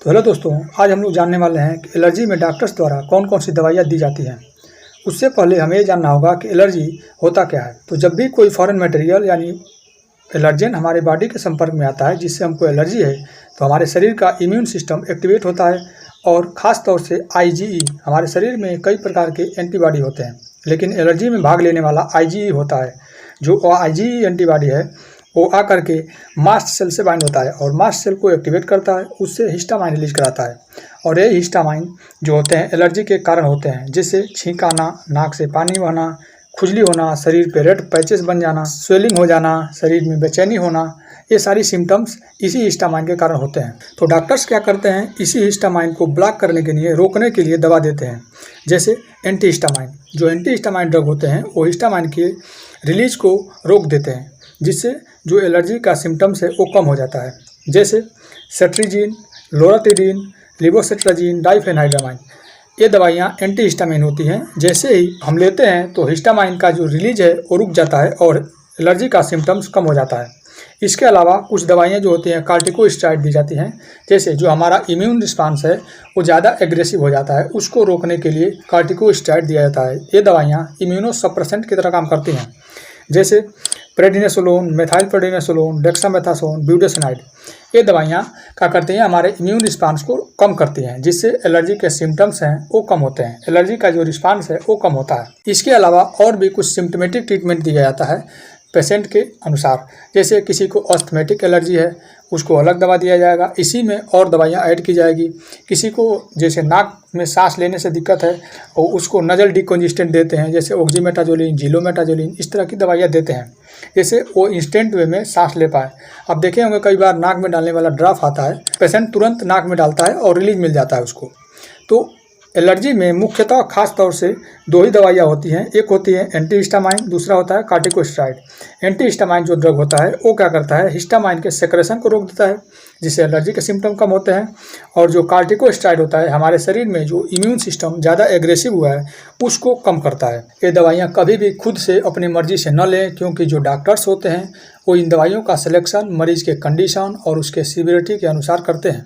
तो हेलो दोस्तों, आज हम लोग जानने वाले हैं कि एलर्जी में डॉक्टर्स द्वारा कौन कौन सी दवाइयाँ दी जाती हैं। उससे पहले हमें ये जानना होगा कि एलर्जी होता क्या है। तो जब भी कोई फॉरेन मटेरियल यानी एलर्जेन हमारे बॉडी के संपर्क में आता है जिससे हमको एलर्जी है, तो हमारे शरीर का इम्यून सिस्टम एक्टिवेट होता है और ख़ास तौर से IgE। हमारे शरीर में कई प्रकार के एंटीबॉडी होते हैं, लेकिन एलर्जी में भाग लेने वाला IgE होता है। जो IgE एंटीबॉडी है वो आकर के मास्ट सेल से बाइंड होता है और मास्ट सेल को एक्टिवेट करता है, उससे हिस्टामाइन रिलीज कराता है। और ये हिस्टामाइन जो होते हैं एलर्जी के कारण होते हैं, जिससे छींक आना, नाक से पानी बहना, खुजली होना, शरीर पे रेड पैचेस बन जाना, स्वेलिंग हो जाना, शरीर में बेचैनी होना, ये सारी सिम्टम्स इसी हिस्टामाइन के कारण होते हैं। तो डॉक्टर्स क्या करते हैं, इसी हिस्टामाइन को ब्लॉक करने के लिए, रोकने के लिए दवा देते हैं, जैसे एंटी हिस्टामाइन। जो एंटी हिस्टामाइन ड्रग होते हैं वो हिस्टामाइन के रिलीज को रोक देते हैं, जिससे जो एलर्जी का सिम्टम्स है वो कम हो जाता है। जैसे सेट्रिजिन, लोराटिडिन, लिवोसेट्राजिन, डाइफेनाइड्रामाइन, ये दवाइयाँ एंटी हिस्टामाइन होती हैं। जैसे ही हम लेते हैं तो हिस्टामाइन का जो रिलीज है वो रुक जाता है और एलर्जी का सिम्टम्स कम हो जाता है। इसके अलावा कुछ दवाइयाँ जो होती हैं कार्टिकोस्टेरॉइड दी जाती हैं, जैसे जो हमारा इम्यून रिस्पांस है वो ज़्यादा एग्रेसिव हो जाता है, उसको रोकने के लिए कार्टिकोस्टेरॉइड दिया जाता है। ये दवाइयाँ इम्यूनो सप्रेसेंट की तरह काम करती हैं, जैसे प्रेडिनिसोलोन, मेथाइलप्रेडिनिसोलोन, डेक्सामेथासोन, ब्यूटेसिनाइड। ये दवाइयाँ क्या करती हैं, हमारे इम्यून रिस्पांस को कम करती हैं, जिससे एलर्जी के सिम्टम्स हैं वो कम होते हैं, एलर्जी का जो रिस्पांस है वो कम होता है। इसके अलावा और भी कुछ सिम्टमेटिक ट्रीटमेंट दिया जाता है पेशेंट के अनुसार। जैसे किसी को अस्थमेटिक एलर्जी है, उसको अलग दवा दिया जाएगा, इसी में और दवाइयाँ ऐड की जाएगी। किसी को जैसे नाक में सांस लेने से दिक्कत है और उसको नजल डिकंजेस्टेंट देते हैं, जैसे ऑक्सीमेटाजोलिन, जिलोमेटाजोलिन, इस तरह की दवाइयाँ देते हैं, जैसे वो इंस्टेंट वे में सांस ले पाए। आप देखे होंगे कई बार नाक में डालने वाला ड्रॉप आता है, पेशेंट तुरंत नाक में डालता है और रिलीज मिल जाता है उसको। तो एलर्जी में मुख्यतः खास तौर से दो ही दवाइयाँ होती हैं, एक होती है एंटी हिस्टामाइन, दूसरा होता है कार्टिकोस्टेरॉइड। एंटी हिस्टामाइन जो ड्रग होता है वो क्या करता है, हिस्टामाइन के सेक्रेशन को रोक देता है, जिससे एलर्जी के सिम्टम कम होते हैं। और जो कार्टिकोस्टेरॉइड होता है हमारे शरीर में जो इम्यून सिस्टम ज़्यादा एग्रेसिव हुआ है उसको कम करता है। ये दवाइयाँ कभी भी खुद से अपनी मर्जी से न लें, क्योंकि जो डॉक्टर्स होते हैं वो इन दवाइयों का सिलेक्शन मरीज के कंडीशन और उसके सीवियरिटी के अनुसार करते हैं।